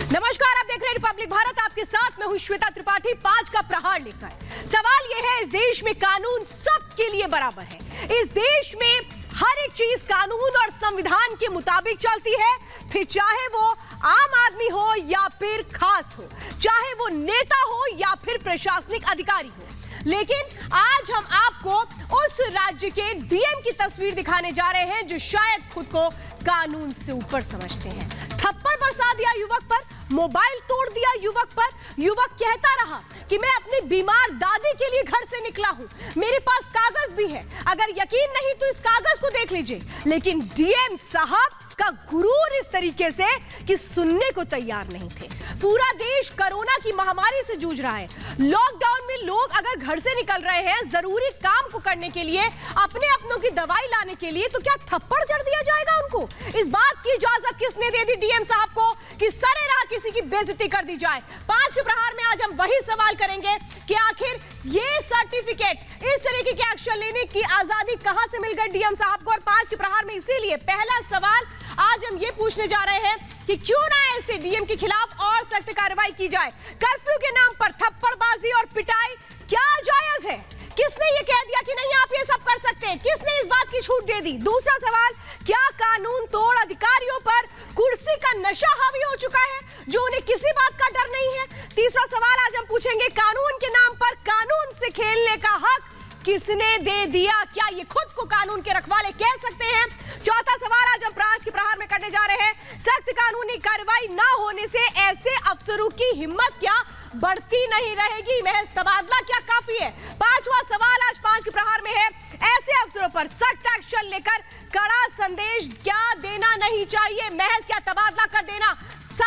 नमस्कार, आप देख रहे हैं रिपब्लिक भारत। आपके साथ मैं हूं श्वेता त्रिपाठी। 5 का प्रहार लेकर सवाल यह है, इस देश में कानून सबके लिए बराबर है। इस देश में हर एक चीज कानून और संविधान के मुताबिक चलती है, फिर चाहे वो आम आदमी हो या फिर खास हो, चाहे वो नेता हो या फिर प्रशासनिक अधिकारी हो। लेकिन आज हम आपको उस राज्य के डीएम की तस्वीर दिखाने जा रहे हैं जो शायद खुद को कानून से ऊपर समझते हैं। थप्पड़ बरसा दिया युवक पर, मोबाइल तोड़ दिया युवक पर। युवक कहता रहा कि मैं अपनी बीमार दादी के लिए घर से निकला हूं, मेरे पास कागज भी है, अगर यकीन नहीं तो इस कागज को देख लीजिए। लेकिन डीएम साहब का गुरूर इस तरीके से कि सुनने को तैयार नहीं थे। पूरा देश कोरोना की महामारी से जूझ रहा है। लॉकडाउन में लोग अगर घर से निकल रहे हैं जरूरी काम को करने के लिए, अपने अपनों की दवाई लाने के लिए, तो क्या थप्पड़ जड़ दिया जाएगा उनको? इस बात की इजाजत किसने दे दी डीएम साहब को कि सरेराह किसी की बेइज्जती कर दी जाए? 5 के प्रहार में आज हम वही सवाल करेंगे कि आखिर ये सर्टिफिकेट, इस तरीके के एक्शन लेने की आजादी कहां से मिल गई डीएम साहब को? और 5 के प्रहार में इसीलिए पहला सवाल आज हम ये पूछने जा रहे हैं कि क्यों ना ऐसे डीएम के खिलाफ और सख्त कार्रवाई की जाए। कर्फ्यू के नाम पर थप्पड़बाजी और पिटाई क्या जायज है? किसने ये कह दिया कि नहीं आप ये सब कर सकते हैं? किसने इस बात की छूट दे दी? दूसरा सवाल, क्या कानून तोड़ अधिकारियों पर कुर्सी का नशा हावी हो चुका है जो उन्हें किसी बात का डर नहीं है? तीसरा सवाल आज हम पूछेंगे, कानून के नाम पर कानून से खेलने का हक किसने दे दिया? क्या ये खुद को कानून के रखवाले कह सकते हैं? चौथा सवाल आज हम 5 के प्रहार में करने जा रहे हैं, सख्त कानूनी कार्रवाई ना होने से ऐसे अफसरों की हिम्मत क्या बढ़ती नहीं रहेगी? महज तबादला क्या काफी है? पांचवा सवाल आज 5 के प्रहार में है, ऐसे अफसरों पर सख्त एक्शन लेकर कड़ा संदेश क्या देना नहीं चाहिए? महज क्या तबादला कर देना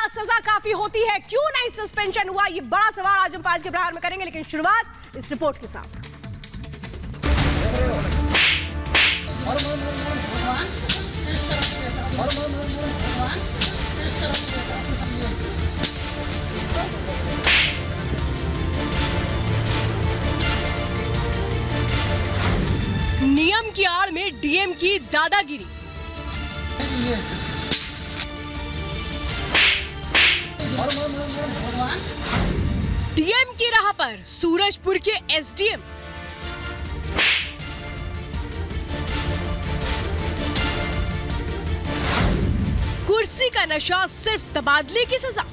सजा काफी होती है? क्यों नहीं सस्पेंशन हुआ? ये बड़ा सवाल आज हम 5 के प्रहार में करेंगे, लेकिन शुरुआत इस रिपोर्ट के साथ। नियम की आड़ में डीएम की दादागिरी। डीएम की राह पर सूरजपुर के एसडीएम। कुर्सी का नशा सिर्फ तबादले की सजा।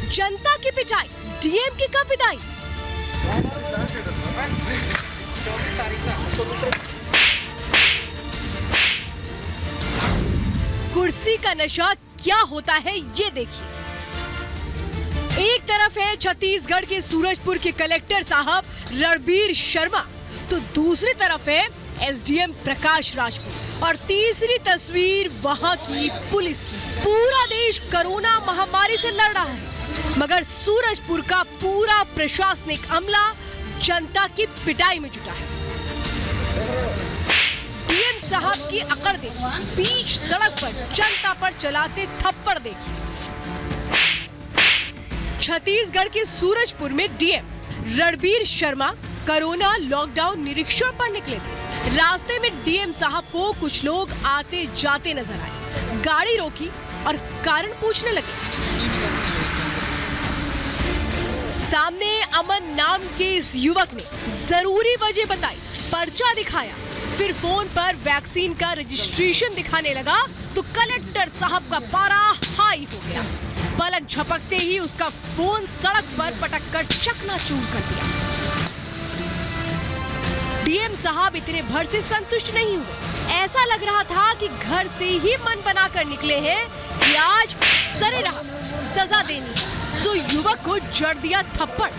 जनता की पिटाई, डीएम की कब विदाई? कुर्सी का नशा क्या होता है ये देखिए। एक तरफ है छत्तीसगढ़ के सूरजपुर के कलेक्टर साहब रणबीर शर्मा, तो दूसरी तरफ है एसडीएम प्रकाश राजपूत, और तीसरी तस्वीर वहां की पुलिस की। पूरा देश कोरोना महामारी से लड़ रहा है, मगर सूरजपुर का पूरा प्रशासनिक अमला जनता की पिटाई में जुटा है। डीएम साहब की अकड़ देखिए, बीच सड़क पर जनता पर चलाते थप्पड़ देखिए। छत्तीसगढ़ के सूरजपुर में DM Ranbir Sharma corona lockdown निरीक्षण पर निकले थे। रास्ते में डीएम साहब को कुछ लोग आते जाते नजर आए, गाड़ी रोकी और कारण पूछने लगे। सामने अमन नाम के इस युवक ने जरूरी वजह बताई, पर्चा दिखाया, फिर फोन पर वैक्सीन का रजिस्ट्रेशन दिखाने लगा तो कलेक्टर साहब का पारा हाई हो गया। पलक झपकते ही उसका फोन सड़क पर पटक कर चकनाचूर कर दिया। डीएम साहब इतने भर से संतुष्ट नहीं हुए। ऐसा लग रहा था कि घर से ही मन बनाकर निकले हैं कि आज सरेराह सजा देनी है, तो युवक को जड़ दिया थप्पड़।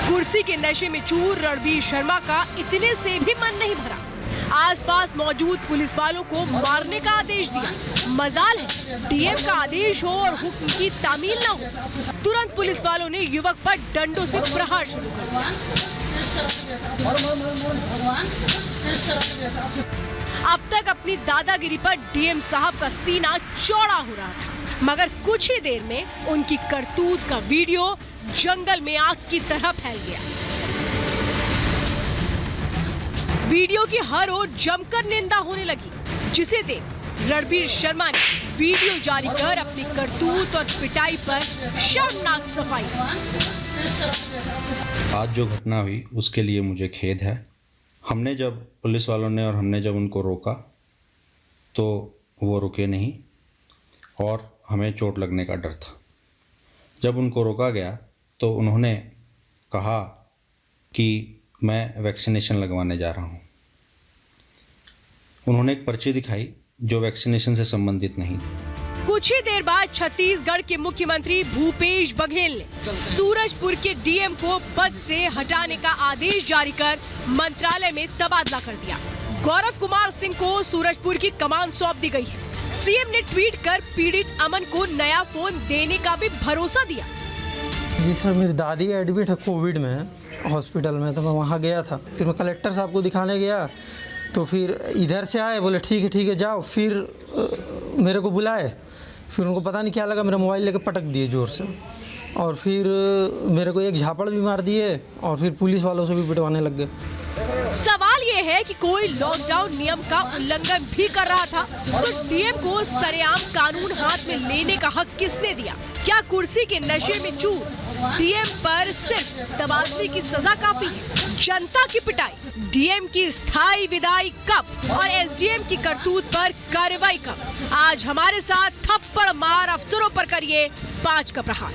कुर्सी के नशे में चूर रणबीर शर्मा का इतने से भी मन नहीं भरा। आसपास मौजूद पुलिस वालों को मारने का आदेश दिया। मजाल है डीएम का आदेश हो और हुक्म की तामील न हो। तुरंत पुलिस वालों ने युवक पर डंडों से प्रहार शुरू कर दिया। अब तक अपनी दादागिरी पर डीएम साहब का सीना चौड़ा हो रहा था, मगर कुछ ही देर में उनकी करतूत का वीडियो जंगल में आग की तरह फैल गया। वीडियो की हर ओर जमकर निंदा होने लगी, जिसे देख रणबीर शर्मा ने वीडियो जारी कर अपनी करतूत और पिटाई पर शर्मनाक सफाई। आज जो घटना हुई उसके लिए मुझे खेद है। हमने जब पुलिस वालों ने और हमने जब उनको रोका तो वो रुके नहीं और हमें चोट लगने का डर था। जब उनको रोका गया तो उन्होंने कहा कि मैं वैक्सीनेशन लगवाने जा रहा हूँ। उन्होंने एक पर्ची दिखाई जो वैक्सीनेशन से संबंधित नहीं। कुछ ही देर बाद छत्तीसगढ़ के मुख्यमंत्री भूपेश बघेल ने सूरजपुर के डीएम को पद से हटाने का आदेश जारी कर मंत्रालय में तबादला कर दिया। गौरव कुमार सिंह को सूरजपुर की कमान सौंप दी गई है। सीएम ने ट्वीट कर पीड़ित अमन को नया फोन देने का भी भरोसा दिया। जी सर, मेरी दादी एडमिट है कोविड में हॉस्पिटल में, तो मैं वहाँ गया था। फिर मैं कलेक्टर साहब को दिखाने गया तो फिर इधर से आए, बोले ठीक है जाओ। फिर मेरे को बुलाए, फिर उनको पता नहीं क्या लगा, मेरा मोबाइल लेके पटक दिए ज़ोर से और फिर मेरे को एक झापड़ भी मार दिए और फिर पुलिस वालों से भी पिटवाने लग गए। सवाल ये है कि कोई लॉकडाउन नियम का उल्लंघन भी कर रहा था तो डीएम को सरेआम कानून हाथ में लेने का हक किसने दिया? क्या कुर्सी के नशे में चूर डीएम पर सिर्फ तबादले की सजा काफी है? जनता की पिटाई, डीएम की स्थायी विदाई कब और एसडीएम की करतूत पर कार्रवाई कब? आज हमारे साथ थप्पड़ मार अफसरों पर करिए 5 का प्रहार।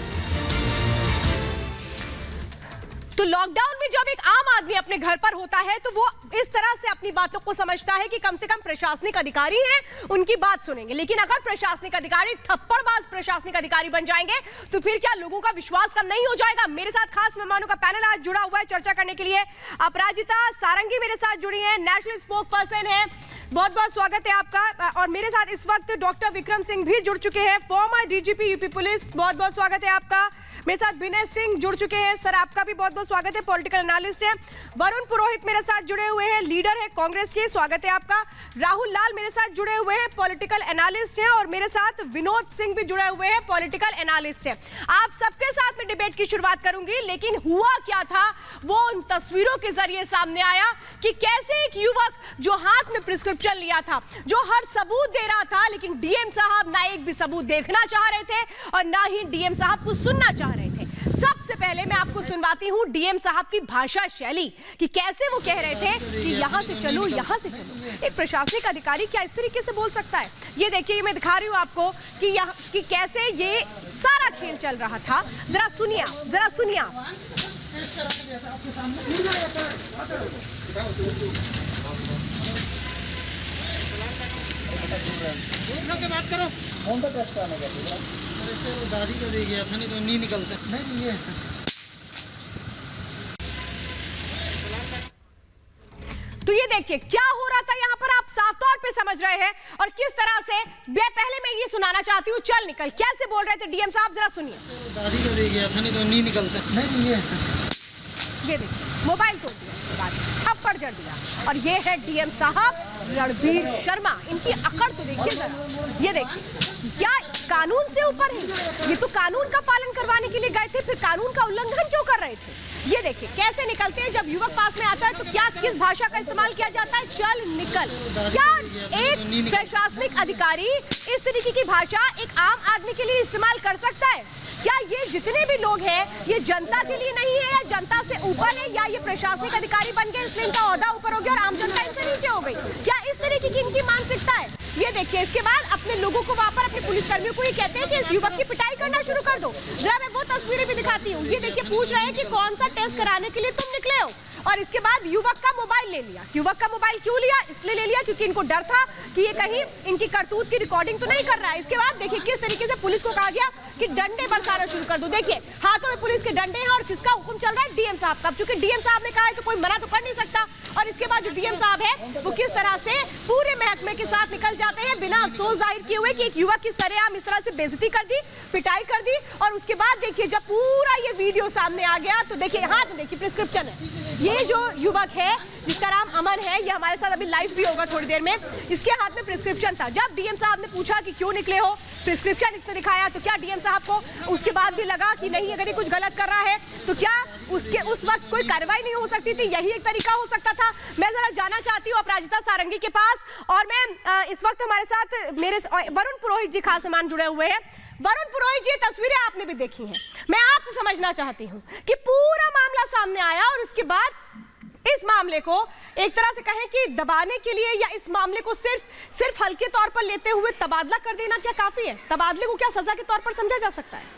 तो लॉकडाउन में जब एक आम आदमी अपने घर पर होता है तो वो इस तरह से अपनी बातों को समझता है कि कम से कम प्रशासनिक अधिकारी हैं, उनकी बात सुनेंगे। लेकिन अगर प्रशासनिक अधिकारी थप्पड़बाज प्रशासनिक अधिकारी बन जाएंगे तो फिर क्या लोगों का विश्वास कम नहीं हो जाएगा? मेरे साथ खास मेहमानों का पैनल आज जुड़ा हुआ है चर्चा करने के लिए। अपराजिता सारंगी मेरे साथ जुड़ी है, नेशनल स्पोक पर्सन है, बहुत बहुत स्वागत है आपका। और मेरे साथ इस वक्त डॉक्टर विक्रम सिंह भी जुड़ चुके हैं, फॉर्मर डीजीपी यूपी पुलिस, बहुत बहुत स्वागत है आपका। मेरे साथ विनय सिंह जुड़ चुके हैं, सर आपका भी बहुत बहुत स्वागत है, पॉलिटिकल एनालिस्ट है। वरुण पुरोहित मेरे साथ जुड़े हुए हैं, लीडर है कांग्रेस के, स्वागत है आपका। राहुल लाल मेरे साथ जुड़े हुए हैं, पॉलिटिकल एनालिस्ट हैं। और मेरे साथ विनोद सिंह भी जुड़े हुए हैं, पॉलिटिकल एनालिस्ट है। आप सबके साथ में डिबेट की शुरुआत करूंगी, लेकिन हुआ क्या था वो उन तस्वीरों के जरिए सामने आया कि कैसे एक युवक जो हाथ में प्रिस्क्रिप्शन लिया था, जो हर सबूत दे रहा था, लेकिन डीएम साहब ना एक भी सबूत देखना चाह रहे थे और ना ही डीएम साहब को सुनना चाह रहे थे। सबसे पहले मैं आपको सुनवाती हूं डीएम साहब की भाषा शैली कि कैसे वो कह रहे थे कि यहां से चलो, यहां से चलो। एक प्रशासनिक अधिकारी क्या इस तरीके से बोल सकता है? ये देखिए, मैं दिखा रही हूं आपको कि यहाँ कि कैसे ये सारा खेल चल रहा था। जरा सुनिए, जरा सुनिए। बात करो, दादी को दे गया था, नहीं तो नहीं निकलता। नहीं ये तो ये देखिए क्या हो रहा था यहाँ पर, आप साफ तौर पे समझ रहे हैं। और किस तरह से पहले मैं ये सुनाना चाहती हूँ, चल निकल कैसे बोल रहे थे डीएम साहब, जरा सुनिए। दादी को दे गया था, नहीं तो नहीं निकलता। नहीं ये देखिए, मोबाइल तोड़ दिया, थप्पड़ जड़ दिया। और ये है डीएम साहब रणबीर शर्मा, इनकी अकड़ तो देखिए जरा। ये देखिए, क्या कानून से ऊपर है? ये तो कानून का पालन करवाने के लिए गए थे, फिर कानून का उल्लंघन क्यों कर रहे थे? ये देखिए कैसे निकलते हैं जब युवक पास में आता है तो क्या किस भाषा का इस्तेमाल किया जाता है, चल निकल। क्या एक प्रशासनिक अधिकारी इस तरीके की भाषा एक आम आदमी के लिए इस्तेमाल कर सकता है? क्या ये जितने भी लोग हैं ये जनता के लिए नहीं है या जनता से ऊपर है, या ये प्रशासनिक अधिकारी बन गए इसलिए इनका ओहदा ऊपर हो गया और आम जनता इनसे नीचे हो गई? क्या इस तरीके की इनकी मानसिकता है? ये देखिए, इसके बाद अपने लोगों को वहां पर, अपने पुलिसकर्मियों को ये कहते हैं कि इस युवक की पिटाई करना शुरू कर दो। जरा मैं वो तस्वीरें भी दिखाती हूँ। ये देखिए, पूछ रहे हैं कि कौन सा टेस्ट कराने के लिए तुम निकले हो, और इसके बाद युवक का मोबाइल ले लिया। युवक का मोबाइल क्यों लिया? इसलिए ले लिया क्योंकि इनको डर था कि ये कहीं इनकी करतूत की रिकॉर्डिंग तो नहीं कर रहा है। इसके बाद देखिए किस तरीके से पुलिस को कहा गया कि डंडे बरसाना शुरू कर दो। देखिए हाथों में पुलिस के डंडे हैं और किसका हुक्म चल रहा है? डीएम साहब का। क्योंकि डीएम साहब ने कहा है तो कोई मना तो कर नहीं सकता। और इसके बाद जो डीएम साहब है वो किस तरह से पूरे महकमे के साथ निकल जाते हैं बिना अफसोस जाहिर किए हुए कि एक युवक की सरेआम इस तरह से बेइज्जती कर दी, पिटाई कर दी। और उसके बाद देखिए जब पूरा ये वीडियो सामने आ गया तो देखिए हाथ में देखिए प्रिस्क्रिप्शन है। ये जो युवक है जिसका नाम अमन है, ये हमारे साथ अभी लाइव भी होगा थोड़ी देर में, इसके हाथ में प्रिस्क्रिप्शन था। जब डीएम साहब ने पूछा कि क्यों निकले हो, प्रिस्क्रिप्शन इसने दिखाया, तो क्या डीएम साहब को उसके बाद भी लगा कि नहीं अगर ये कुछ गलत कर रहा है तो क्या उसके उस वक्त कोई कार्रवाई नहीं हो सकती थी? यही एक तरीका हो सकता था था। मैं जरा जाना चाहती हूँ अपराजिता सारंगी के पास, और मैं इस वक्त हमारे साथ मेरे वरुण पुरोहित जी खास मेहमान जुड़े हुए हैं। वरुण पुरोहित जी, तस्वीरें आपने भी देखी हैं, मैं आपसे समझना चाहती हूँ कि पूरा मामला सामने आया और उसके बाद इस मामले को एक तरह से कहें कि दबाने के लिए, या इस मामले को सिर्फ हल्के तौर पर लेते हुए तबादला कर देना क्या काफी है? तबादले को क्या सजा के तौर पर समझा जा सकता है?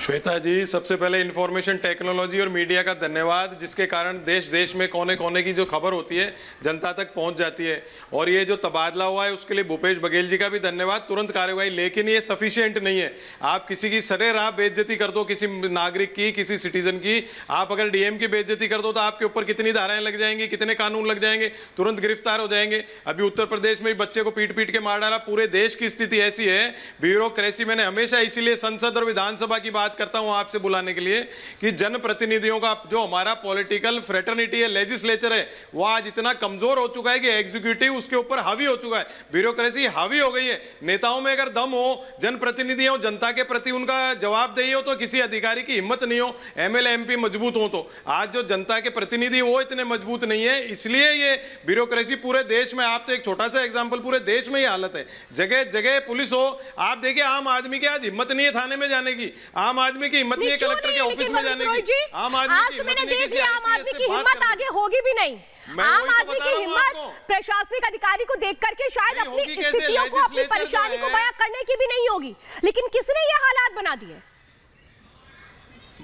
श्वेता जी, सबसे पहले इंफॉर्मेशन टेक्नोलॉजी और मीडिया का धन्यवाद, जिसके कारण देश देश में कोने कोने की जो खबर होती है जनता तक पहुंच जाती है। और ये जो तबादला हुआ है उसके लिए भूपेश बघेल जी का भी धन्यवाद, तुरंत कार्रवाई। लेकिन ये सफिशिएंट नहीं है। आप किसी की सरेराह बेइज्जती कर दो, किसी नागरिक की, किसी सिटीजन की। आप अगर डीएम की बेइज्जती कर दो तो आपके ऊपर कितनी धाराएं लग जाएंगी, कितने कानून लग जाएंगे, तुरंत गिरफ्तार हो जाएंगे। अभी उत्तर प्रदेश में बच्चे को पीट पीट के मार डाला। पूरे देश की स्थिति ऐसी है। ब्यूरोक्रेसी, मैंने हमेशा इसीलिए संसद और विधानसभा की बात करता हूं आपसे बुलाने के लिए कि जनप्रतिनिधियों का जो हमारा पॉलिटिकल फ्रेटर्निटी है, लेजिस्लेचर है, वो आज इतना कमजोर हो चुका है कि एग्जीक्यूटिव उसके ऊपर हावी हो चुका है। ब्यूरोक्रेसी हावी हो गई है। नेताओं में अगर दम हो, जनप्रतिनिधि हो, जनता के प्रति उनका जवाबदेही हो, तो किसी अधिकारी की हिम्मत नहीं हो। एमएलए एमपी मजबूत हो, तो आज जो जनता के प्रतिनिधि वो इतने मजबूत नहीं है। इसलिए ये ब्यूरोक्रेसी पूरे देश में, आप तो एक छोटा सा एग्जाम्पल, पूरे देश में ये हालत है। जगह जगह पुलिस हो। आप देखिए, आम आदमी की आज हिम्मत नहीं है थाने में जाने की। आम आदमी की हिम्मत नहीं है कलेक्टर के ऑफिस में जाने की। आम आदमी की हिम्मत नहीं है, आम आदमी की हिम्मत आगे होगी भी नहीं। आम आदमी की हिम्मत प्रशासनिक अधिकारी को देख करके शायद अपनी स्थितियों को, अपनी परेशानी को बयां करने की भी नहीं होगी। लेकिन किसने ये हालात बना दिए?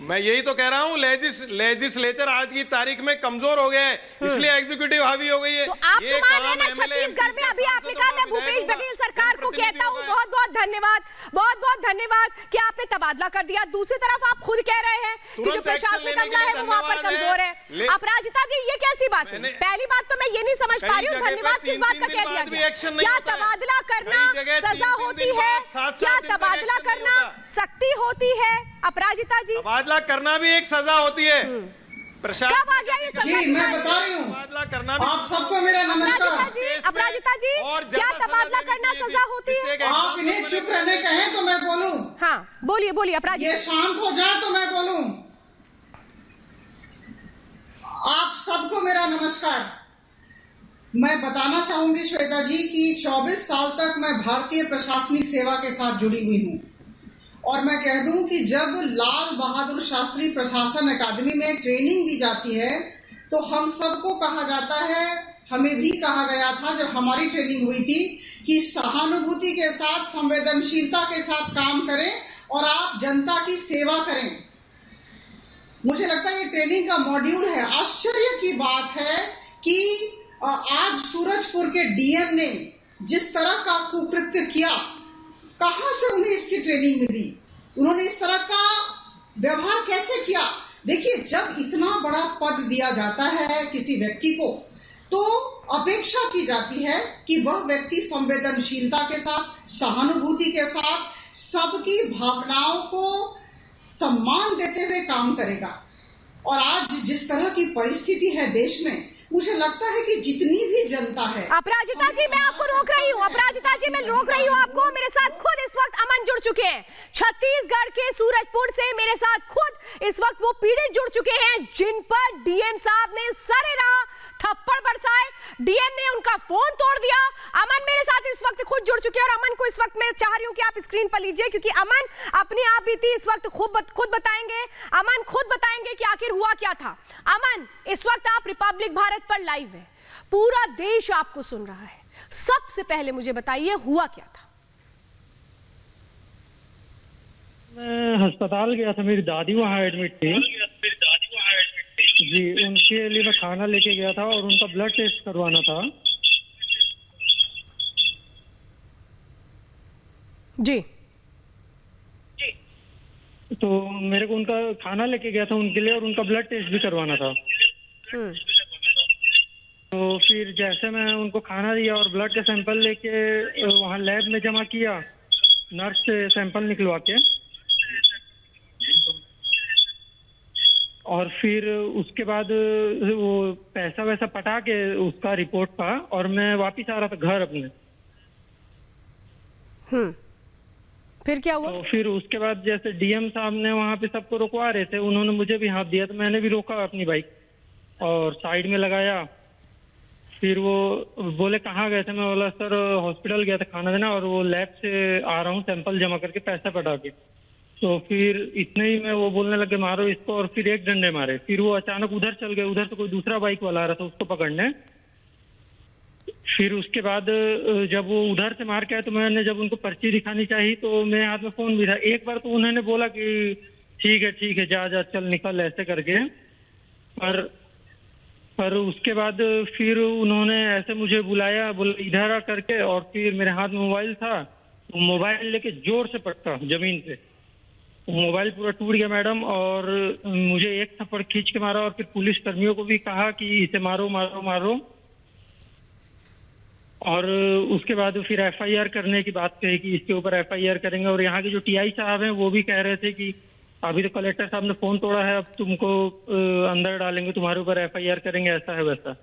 मैं यही तो कह रहा हूं, लेजिस्लेचर आज की तारीख में कमजोर हो गया है, इसलिए एग्जीक्यूटिव हावी हो गई है। तो आप ये काम छत्तीसगढ़ में अभी आपने कहा, मैं भूपेश बघेल सरकार को कहता हूं बहुत बहुत धन्यवाद कि आपने तबादला कर दिया। दूसरी तरफ आप खुद कह रहे हैं कि जो प्रशासनिक अमला है वो वहां पर कमजोर है। अपराजिता जी, ये कैसी बात है? पहली बात तो मैं ये नहीं समझ पा रही हूँ, धन्यवाद किस बात का कह दिया गया? क्या तबादला करना सजा होती है? क्या तबादला करना सख्ती होती है? अपराजिता जी, तबादला करना भी एक सजा होती है। कब आ गया ये सजा? जी, मैं बता रही हूँ, तबादला करना भी। आप सबको मेरा नमस्कार। अपराजिता जी, क्या तबादला करना सजा होती है? आप इन्हें चुप रहने कहें तो मैं बोलूं। हाँ, बोलिए अपराजिता। ये शांत हो जाए तो मैं बोलूं। आप सबको मेरा नमस्कार। मैं बताना चाहूंगी श्वेता जी कि 24 साल तक मैं भारतीय प्रशासनिक सेवा के साथ जुड़ी हुई हूँ। और मैं कह दूं कि जब लाल बहादुर शास्त्री प्रशासन अकादमी में ट्रेनिंग दी जाती है तो हम सबको कहा जाता है, हमें भी कहा गया था जब हमारी ट्रेनिंग हुई थी, कि सहानुभूति के साथ, संवेदनशीलता के साथ काम करें और आप जनता की सेवा करें। मुझे लगता है ये ट्रेनिंग का मॉड्यूल है। आश्चर्य की बात है कि आज सूरजपुर के डीएम ने जिस तरह का कुकृत्य किया, कहां से उन्हें इसकी ट्रेनिंग मिली? उन्होंने इस तरह का व्यवहार कैसे किया? देखिए, जब इतना बड़ा पद दिया जाता है किसी व्यक्ति को, तो अपेक्षा की जाती है कि वह व्यक्ति संवेदनशीलता के साथ, सहानुभूति के साथ, सबकी भावनाओं को सम्मान देते हुए काम करेगा। और आज जिस तरह की परिस्थिति है देश में, मुझे लगता है कि जितनी भी जनता है। अपराजिता जी, मैं आपको रोक रही हूँ। अपराजिता जी, मैं रोक रही हूँ आपको। मेरे साथ खुद इस वक्त अमन जुड़ चुके हैं छत्तीसगढ़ के सूरजपुर से। मेरे साथ खुद इस वक्त वो पीड़ित जुड़ चुके हैं जिन पर डीएम साहब ने सरेराह थप्पड़ बरसाए, डीएम ने उनका फोन तोड़ दिया। अमन मेरे साथ इस वक्त खुद जुड़ चुके हैं और अमन को इस वक्त मैं चाह रही हूँ कि आप स्क्रीन पर लीजिए, क्योंकि अमन अपनी आप बीती इस वक्त खुद बताएंगे। अमन खुद बताएंगे कि आखिर हुआ क्या था। अमन, इस वक्त आप रिपब्लिक भारत पर लाइव है, पूरा देश आपको सुन रहा है। सबसे पहले मुझे बताइए, हुआ क्या था? मैं अस्पताल गया था, मेरी दादी वहाँ एडमिट थी जी। उनके लिए मैं खाना लेके गया था और उनका ब्लड टेस्ट करवाना था जी। तो मेरे को उनका खाना लेके गया था उनके लिए, और उनका ब्लड टेस्ट भी करवाना था। तो फिर जैसे मैं उनको खाना दिया और ब्लड का सैंपल लेके वहाँ लैब में जमा किया, नर्स से सैंपल निकलवा के, और फिर उसके बाद वो पैसा वैसा पटा के उसका रिपोर्ट था, और मैं वापिस आ रहा था घर अपने। फिर क्या हुआ? तो फिर उसके बाद जैसे डीएम साहब ने वहाँ पे सबको रुकवा रहे थे, उन्होंने मुझे भी हाथ दिया तो मैंने भी रोका अपनी बाइक और साइड में लगाया। फिर वो बोले कहाँ गए थे, मैं बोला सर हॉस्पिटल गया था खाना देना और वो लैब से आ रहा हूँ सैंपल जमा करके पैसा पटा के। तो फिर इतने ही में वो बोलने लगे मारो इसको, और फिर एक डंडे मारे। फिर वो अचानक उधर चल गए, उधर से कोई दूसरा बाइक वाला आ रहा था उसको पकड़ने। फिर उसके बाद जब वो उधर से मार के आए तो मैंने जब उनको पर्ची दिखानी चाहिए तो मेरे हाथ में फोन भी था। एक बार तो उन्होंने बोला कि ठीक है जा जा चल निकल ऐसे करके, पर उसके बाद फिर उन्होंने ऐसे मुझे बुलाया, बोला इधर आ करके, और फिर मेरे हाथ में मोबाइल था, मोबाइल लेके जोर से पटका जमीन पे। मोबाइल पूरा टूट गया मैडम, और मुझे एक थप्पड़ खींच के मारा और फिर पुलिस कर्मियों को भी कहा कि इसे मारो मारो मारो। और उसके बाद फिर एफआईआर करने की बात कही कि इसके ऊपर एफआईआर करेंगे। और यहाँ के जो टीआई साहब हैं वो भी कह रहे थे कि अभी तो कलेक्टर साहब ने फोन तोड़ा है, अब तुमको अंदर डालेंगे, तुम्हारे ऊपर एफआईआर करेंगे, ऐसा है वैसा।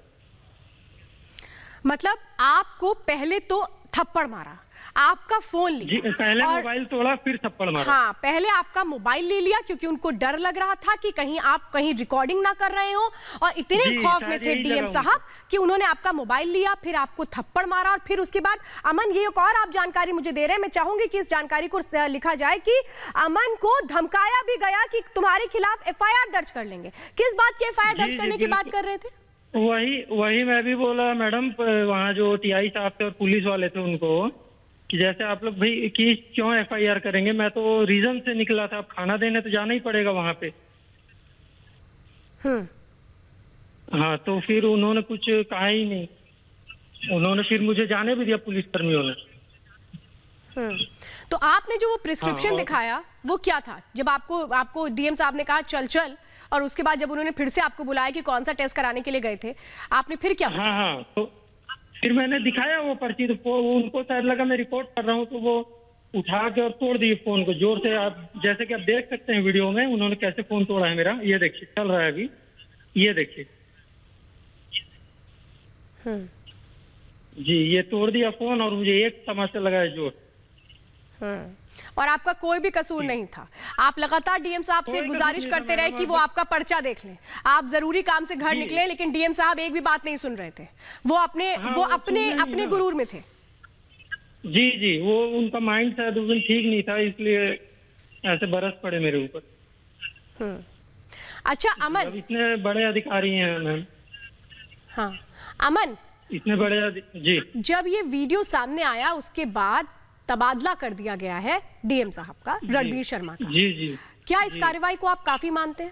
मतलब आपको पहले तो थप्पड़ मारा, आपका फोन जी, लिया, पहले और मोबाइल तोड़ा फिर थप्पड़ मारा। हाँ, पहले आपका मोबाइल ले लिया क्योंकि उनको डर लग रहा था कि कहीं आप कहीं रिकॉर्डिंग ना कर रहे हो, और इतने जी, खौफ में शायद थे यही डीएम लगा साहब कि उन्होंने आपका मोबाइल लिया, फिर आपको थप्पड़ मारा, और फिर उसके बाद अमन ये एक और आप जानकारी मुझे दे रहे हैं, मैं चाहूंगी कि इस जानकारी को लिखा जाए कि अमन को धमकाया भी गया कि तुम्हारे खिलाफ एफआईआर दर्ज कर लेंगे। किस बात की एफआईआर दर्ज करने की बात कर रहे थे? वही मैं भी बोला मैडम, वहाँ जो टीआई साहब थे और पुलिस वाले थे उनको, कि जैसे आप लोग भाई कि क्यों एफआईआर करेंगे, मैं तो रीजन से निकला था, अब खाना देने तो जाना ही पड़ेगा वहाँ पे। हाँ, तो फिर उन्होंने कुछ कहा ही नहीं, उन्होंने फिर मुझे जाने भी दिया पुलिस कर्मियों ने। तो आपने जो वो प्रिस्क्रिप्शन दिखाया वो क्या था? जब आपको डीएम साहब ने कहा चल चल, और उसके बाद जब उन्होंने फिर से आपको बुलाया कि कौन सा टेस्ट कराने के लिए गए थे, आपने फिर क्या? हाँ, तो फिर मैंने दिखाया वो पर्ची, तो उनको शायद लगा मैं रिपोर्ट कर रहा हूँ, तो वो उठा के और तोड़ दिए फोन को जोर से। आप जैसे कि आप देख सकते हैं वीडियो में उन्होंने कैसे फोन तोड़ा है मेरा, ये देखिए चल रहा है अभी, ये देखिए जी, ये तोड़ दिया फोन और मुझे एक तमाचा लगाया जोर। और आपका कोई भी कसूर नहीं था। आप लगातार डीएम साहब से गुजारिश करते रहे कि वो आपका पर्चा देख लें, आप जरूरी काम से घर निकले, लेकिन डीएम साहब एक भी बात नहीं सुन रहे थे। वो अपने गुरूर में थे। जी, वो उनका माइंड शायद उस दिन ठीक नहीं था, इसलिए ऐसे बरस पड़े मेरे ऊपर। अच्छा अमन, इतने बड़े अधिकारी हैं मैम। हाँ अमन, इतने बड़े जी, जब ये वीडियो सामने आया उसके बाद तबादला कर दिया गया है डीएम साहब का, रणबीर शर्मा का। जी, क्या इस कार्रवाई को आप काफी मानते हैं?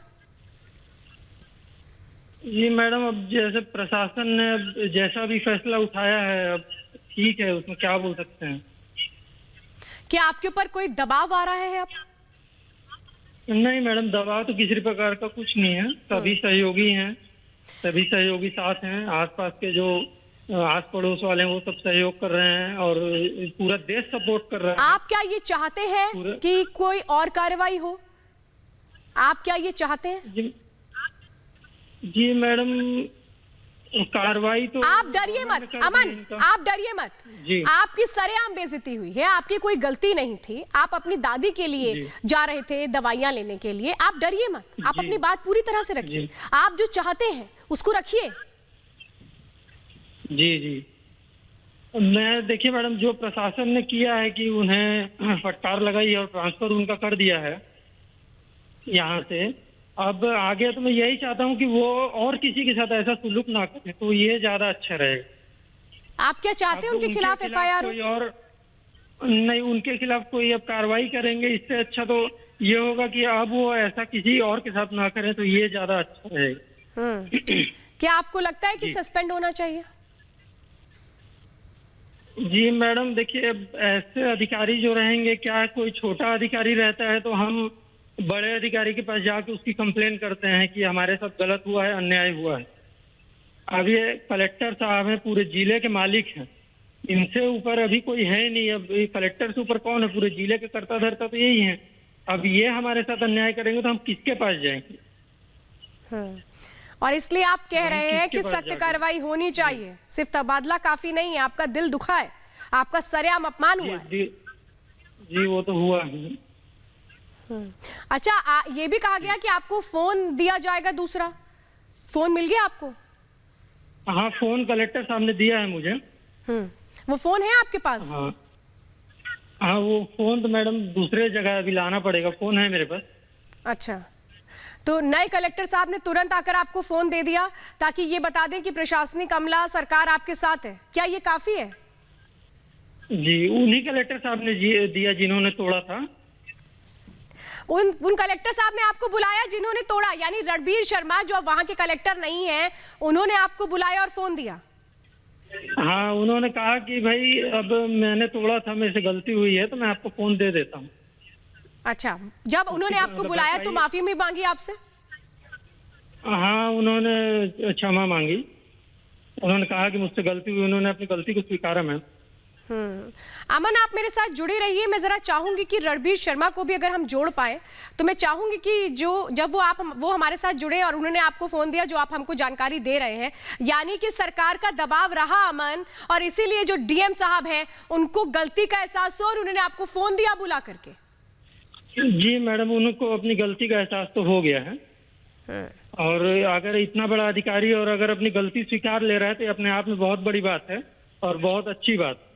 जी मैडम, अब जैसे प्रशासन ने जैसा भी फैसला उठाया है, अब ठीक है, उसमें क्या बोल सकते हैं। क्या आपके ऊपर कोई दबाव आ रहा है अब? नहीं मैडम, दबाव तो किसी प्रकार का कुछ नहीं है, सभी सहयोगी हैं, सभी सहयोगी साथ हैं, आसपास के जो आस पड़ोस वाले हैं वो सब सहयोग कर रहे हैं और पूरा देश सपोर्ट कर रहा है। आप क्या ये चाहते हैं कि कोई और कार्रवाई हो? आप क्या ये चाहते हैं? जी मैडम, कार्रवाई तो आप डरिए मत अमन, आप डरिए मत जी। आपकी सरेआम बेइज्जती हुई है, आपकी कोई गलती नहीं थी, आप अपनी दादी के लिए जा रहे थे दवाइयां लेने के लिए। आप डरिए मत, आप अपनी बात पूरी तरह से रखिए, आप जो चाहते हैं उसको रखिए। जी, मैं देखिए मैडम, जो प्रशासन ने किया है कि उन्हें फटकार लगाई और ट्रांसफर उनका कर दिया है यहाँ से, अब आगे तो मैं यही चाहता हूँ कि वो और किसी के साथ ऐसा सुलूक ना करे, तो ये ज्यादा अच्छा रहेगा। आप क्या चाहते हैं उनके खिलाफ एफआईआर? कोई और नहीं, उनके खिलाफ कोई अब कार्रवाई करेंगे, इससे अच्छा तो ये होगा कि अब वो ऐसा किसी और के साथ ना करें, तो ये ज्यादा अच्छा रहेगा। क्या आपको लगता है कि सस्पेंड होना चाहिए? जी मैडम, देखिए ऐसे अधिकारी जो रहेंगे, क्या कोई छोटा अधिकारी रहता है तो हम बड़े अधिकारी के पास जाके उसकी कंप्लेन करते हैं कि हमारे साथ गलत हुआ है, अन्याय हुआ है। अब ये कलेक्टर साहब हैं, पूरे जिले के मालिक हैं, इनसे ऊपर अभी कोई है नहीं। अब कलेक्टर से ऊपर कौन है? पूरे जिले के कर्ता धर्ता तो यही है। अब ये हमारे साथ अन्याय करेंगे तो हम किसके पास जाएंगे? और इसलिए आप कह रहे हैं कि सख्त कार्रवाई होनी चाहिए, सिर्फ तबादला काफी नहीं है, आपका दिल दुखा है, आपका सरेआम अपमान हुआ है। जी वो तो हुआ ही। अच्छा, ये भी कहा गया कि आपको फोन दिया जाएगा दूसरा, फोन मिल गया आपको? हाँ फोन कलेक्टर साहब ने दिया है मुझे। वो फोन है आपके पास? हाँ हाँ वो फोन तो मैडम दूसरे जगह अभी लाना पड़ेगा, फोन है मेरे पास। अच्छा, तो नए कलेक्टर साहब ने तुरंत आकर आपको फोन दे दिया ताकि ये बता दें कि प्रशासनिक अमला सरकार आपके साथ है, क्या ये काफी है? जी उन्हीं कलेक्टर साहब ने दिया जिन्होंने तोड़ा था। उन कलेक्टर साहब ने आपको बुलाया जिन्होंने तोड़ा, यानी रणबीर शर्मा जो अब वहां के कलेक्टर नहीं है, उन्होंने आपको बुलाया और फोन दिया? हाँ उन्होंने कहा कि भाई अब मैंने तोड़ा था, मेरे से गलती हुई है तो मैं आपको फोन दे देता हूँ। अच्छा, जब उन्होंने आपको बुलाया तो माफी भी मांगी आपसे? हाँ उन्होंने क्षमा मांगी, उन्होंने कहा कि मुझसे गलती हुई, उन्होंने अपनी गलती को स्वीकारा मैम। अमन, आप मेरे साथ जुड़े रहिए। मैं जरा चाहूंगी कि रणबीर शर्मा को भी अगर हम जोड़ पाए तो मैं चाहूंगी कि जब वो हमारे साथ जुड़े और उन्होंने आपको फोन दिया, जो आप हमको जानकारी दे रहे हैं, यानी कि सरकार का दबाव रहा अमन, और इसीलिए जो डीएम साहब हैं उनको गलती का एहसास हो और उन्होंने आपको फोन दिया बुला करके। जी मैडम, उनको अपनी गलती का एहसास तो हो गया है, और अगर इतना बड़ा अधिकारी और अगर अपनी गलती स्वीकार ले रहा है तो अपने आप में बहुत बड़ी बात है और बहुत अच्छी बात।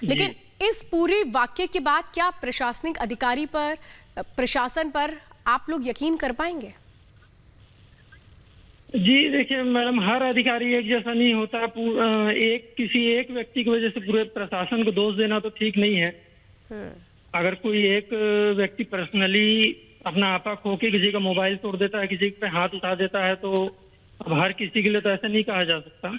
लेकिन इस पूरी वाक्य के बाद क्या प्रशासनिक अधिकारी पर, प्रशासन पर आप लोग यकीन कर पाएंगे? जी देखिए मैडम, हर अधिकारी एक जैसा नहीं होता। किसी एक व्यक्ति की वजह से पूरे प्रशासन को दोष देना तो ठीक नहीं है। अगर कोई एक व्यक्ति पर्सनली अपना आपा खो के किसी का मोबाइल तोड़ देता है, किसी पे हाथ उठा देता है, तो अब हर किसी के लिए तो ऐसा नहीं कहा जा सकता।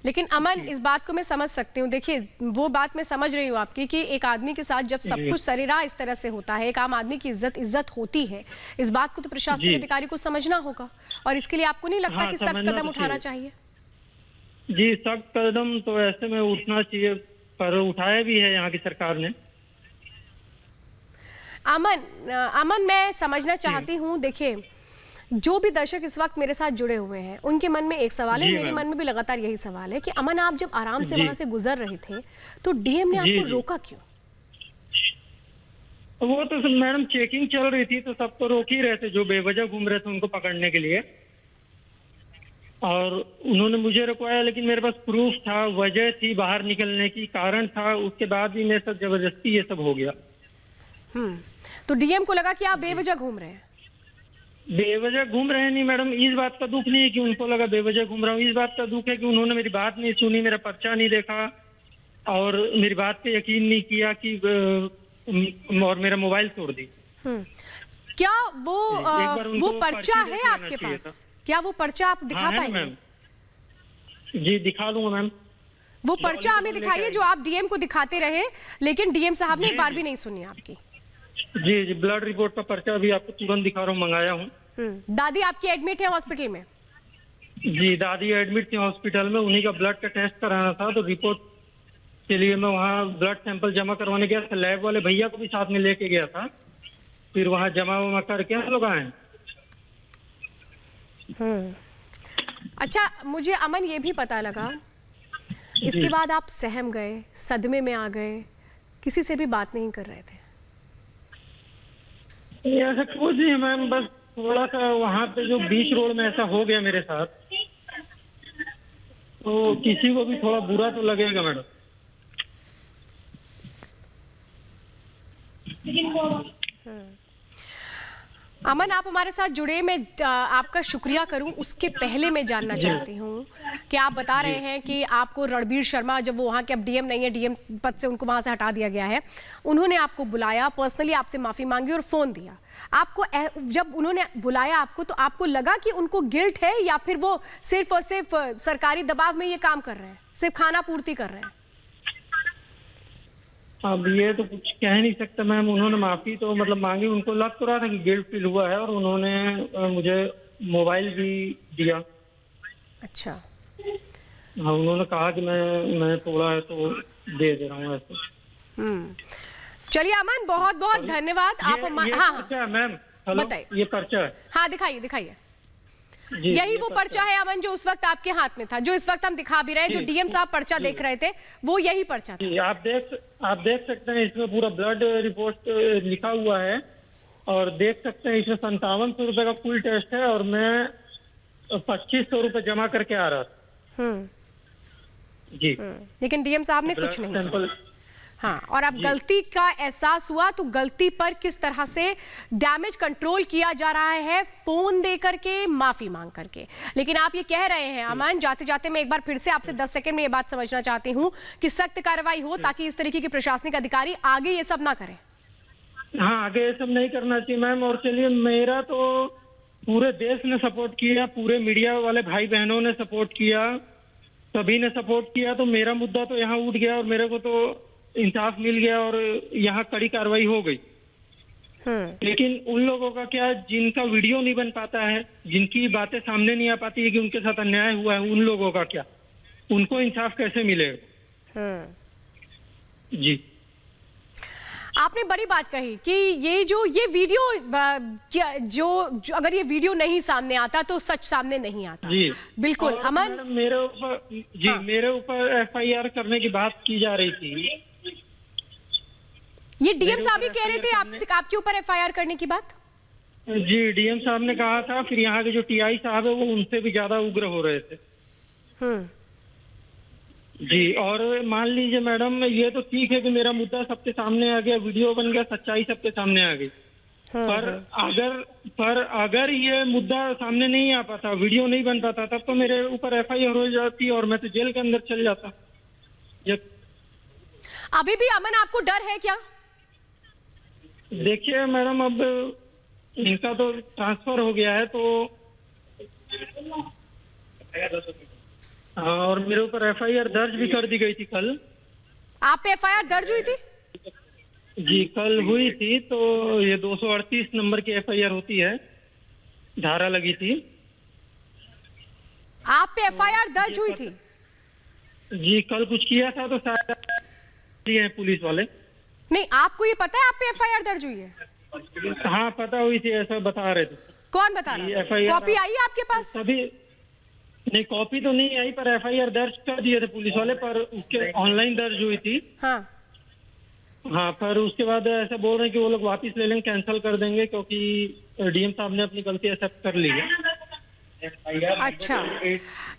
लेकिन अमन, इस बात को मैं समझ सकती हूँ। देखिए, वो बात मैं समझ रही हूँ आपकी कि एक आदमी के साथ जब सब कुछ सरेराह इस तरह से होता है, एक आम आदमी की इज्जत होती है, इस बात को तो प्रशासनिक अधिकारी को समझना होगा, और इसके लिए आपको नहीं लगता कि सख्त कदम उठाना चाहिए? जी सख्त कदम तो ऐसे में उठना चाहिए, पर उठाया भी है यहाँ की सरकार ने। अमन, मैं समझना चाहती हूँ, देखिए जो भी दर्शक इस वक्त मेरे साथ जुड़े हुए हैं उनके मन में एक सवाल है, मेरे मन में भी लगातार यही सवाल है कि अमन, आप जब आराम से वहां से गुजर रहे थे तो डीएम ने आपको रोका क्यों? वो तो मैडम चेकिंग चल रही थी तो सब तो रोक ही रहे थे, जो बेवजह घूम रहे थे उनको पकड़ने के लिए, और उन्होंने मुझे रुकवाया, लेकिन मेरे पास प्रूफ था, वजह थी बाहर निकलने की, कारण था, उसके बाद भी मेरे साथ जबरदस्ती ये सब हो गया। तो डीएम को लगा कि आप बेवजह घूम रहे हैं? बेवजह घूम रहे नहीं मैडम, इस बात का दुख नहीं है कि उनको लगा बेवजह घूम रहा हूँ, इस बात का दुख है कि उन्होंने मेरी बात नहीं सुनी, मेरा पर्चा नहीं देखा और मेरी बात पे यकीन नहीं किया कि और मेरा मोबाइल तोड़ दी। क्या वो पर्चा है आपके पास? क्या वो पर्चा आप दिखा पाएंगे? मैम जी दिखा दूंगा मैम। वो पर्चा हमें दिखाइए जो आप डीएम को दिखाते रहे, लेकिन डीएम साहब ने एक बार भी नहीं सुनी आपकी। जी ब्लड रिपोर्ट का पर्चा भी आपको तुरंत दिखा रहा हूँ, मंगाया हूँ। दादी आपकी एडमिट है हॉस्पिटल में? जी दादी एडमिट थी हॉस्पिटल में, उन्हीं का ब्लड का टेस्ट कराना था, तो रिपोर्ट के लिए मैं वहाँ ब्लड सैंपल जमा करवाने गया था, लैब वाले भैया को भी साथ में लेके गया था, फिर वहाँ जमा वमा करके हम लोग आए। अच्छा, मुझे अमन ये भी पता लगा इसके बाद आप सहम गए, सदमे में आ गए, किसी से भी बात नहीं कर रहे थे? ऐसा कुछ नहीं मैम, बस थोड़ा सा वहाँ पे जो बीच रोड में ऐसा हो गया मेरे साथ, तो किसी को भी थोड़ा बुरा तो लगेगा मैडम। अमन, आप हमारे साथ जुड़े, मैं आपका शुक्रिया करूं उसके पहले मैं जानना चाहती हूं कि आप बता रहे हैं कि आपको रणबीर शर्मा, जब वो वहाँ के अब डीएम नहीं है, डीएम पद से उनको वहाँ से हटा दिया गया है, उन्होंने आपको बुलाया, पर्सनली आपसे माफ़ी मांगी और फ़ोन दिया आपको। जब उन्होंने बुलाया आपको तो आपको लगा कि उनको गिल्ट है या फिर वो सिर्फ और सिर्फ सरकारी दबाव में ये काम कर रहे हैं, सिर्फ खाना पूर्ति कर रहे हैं? अब ये तो कुछ कह नहीं सकते मैम, उन्होंने माफी तो मतलब मांगी, उनको लग तो रहा था कि गिल्ट फील हुआ है, और उन्होंने मुझे मोबाइल भी दिया। अच्छा। हाँ, उन्होंने कहा कि मैं थोड़ा है तो दे दे रहा हूँ ऐसे। चलिए अमन, बहुत बहुत धन्यवाद। आप ये हाँ पर्चा है मैम, हेलो, बताइए। ये पर्चा है। हाँ दिखाइए दिखाइए। यही वो पर्चा है अमन जो उस वक्त आपके हाथ में था, जो इस वक्त हम दिखा भी रहे हैं, जो डीएम साहब पर्चा देख रहे थे, वो यही पर्चा था। जी, आप देख सकते हैं इसमें पूरा ब्लड रिपोर्ट लिखा हुआ है और देख सकते हैं इसमें 5700 रुपए का फुल टेस्ट है और मैं 2500 रुपए जमा करके आ रहा था। जी, लेकिन डीएम साहब ने कुछ नहीं सैंपल। हाँ, और अब गलती का एहसास हुआ तो गलती पर किस तरह से डैमेज कंट्रोल किया जा रहा है, फोन दे करके, माफी मांग करके। लेकिन आप ये कह रहे हैं अमन, जाते जाते मैं एक बार फिर से आपसे 10 सेकंड में ये बात समझना चाहती हूँ कि सख्त कार्रवाई हो ताकि इस तरीके के प्रशासनिक अधिकारी आगे ये सब ना करें। हाँ, आगे ये सब नहीं करना चाहिए मैम। और चलिए, मेरा तो पूरे देश ने सपोर्ट किया, पूरे मीडिया वाले भाई बहनों ने सपोर्ट किया, सभी ने सपोर्ट किया, तो मेरा मुद्दा तो यहाँ उठ गया और मेरे को तो इंसाफ मिल गया और यहाँ कड़ी कार्रवाई हो गई। लेकिन उन लोगों का क्या, जिनका वीडियो नहीं बन पाता है, जिनकी बातें सामने नहीं आ पाती है कि उनके साथ अन्याय हुआ है, उन लोगों का क्या, उनको इंसाफ कैसे मिलेगा? जी, आपने बड़ी बात कही कि ये वीडियो जो अगर ये वीडियो नहीं सामने आता तो सच सामने नहीं आता। जी, बिल्कुल अमन, मेरे ऊपर जी, मेरे ऊपर FIR करने की बात की जा रही थी। ये डीएम साहब ही कह रहे थे आपके ऊपर FIR करने की बात? जी, डीएम साहब ने कहा था, फिर यहाँ के जो TI साहब है वो उनसे भी ज्यादा उग्र हो रहे थे। जी, और मान लीजिए मैडम, ये तो ठीक है कि मेरा मुद्दा सबके सामने आ गया, वीडियो बन गया, सच्चाई सबके सामने आ गई, पर अगर ये मुद्दा सामने नहीं आ पाता, वीडियो नहीं बन पाता, तब तो मेरे ऊपर FIR हो जाती और मैं तो जेल के अंदर चल जाता। अभी भी अमन आपको डर है क्या? देखिए मैडम, अब इनका तो ट्रांसफर हो गया है, तो और मेरे ऊपर FIR दर्ज भी कर दी गई थी कल। आप पे FIR दर्ज हुई थी? जी, कल हुई थी। तो ये 238 नंबर की FIR होती है, धारा लगी थी। आप पे FIR दर्ज हुई थी? जी, कल कुछ किया था तो शायद है पुलिस वाले। नहीं, आपको ये पता है आप पे FIR दर्ज हुई है? हाँ, पता हुई थी, ऐसा बता रहे थे। कौन बता रहा है? FIR कॉपी आई है आपके पास? सभी नहीं, कॉपी तो नहीं आई, पर FIR दर्ज कर दिए थे पुलिस वाले, पर उसके ऑनलाइन दर्ज हुई थी। हाँ, पर उसके बाद ऐसा बोल रहे हैं कि वो लोग वापस ले लेंगे, कैंसिल कर देंगे, क्योंकि डीएम साहब ने अपनी गलती एक्सेप्ट कर ली है। अच्छा,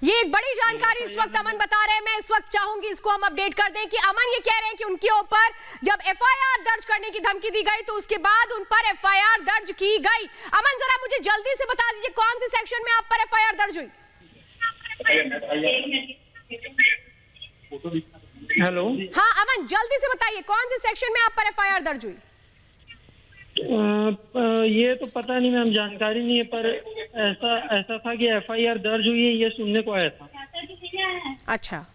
ये एक बड़ी जानकारी इस वक्त अमन बता रहे हैं। मैं इस वक्त चाहूंगी इसको हम अपडेट कर दें कि अमन ये कह रहे हैं कि उनके ऊपर जब FIR दर्ज करने की धमकी दी गई तो उसके बाद उन पर FIR दर्ज की गई। अमन, जरा मुझे जल्दी से बता दीजिए कौन सी सेक्शन में आप पर FIR दर्ज हुई? हेलो, हाँ अमन, जल्दी से बताइए कौन से सेक्शन में आप पर FIR दर्ज हुई? ये तो पता नहीं मैम, जानकारी नहीं है, पर ऐसा था कि FIR दर्ज हुई है, ये सुनने को आया था। अच्छा,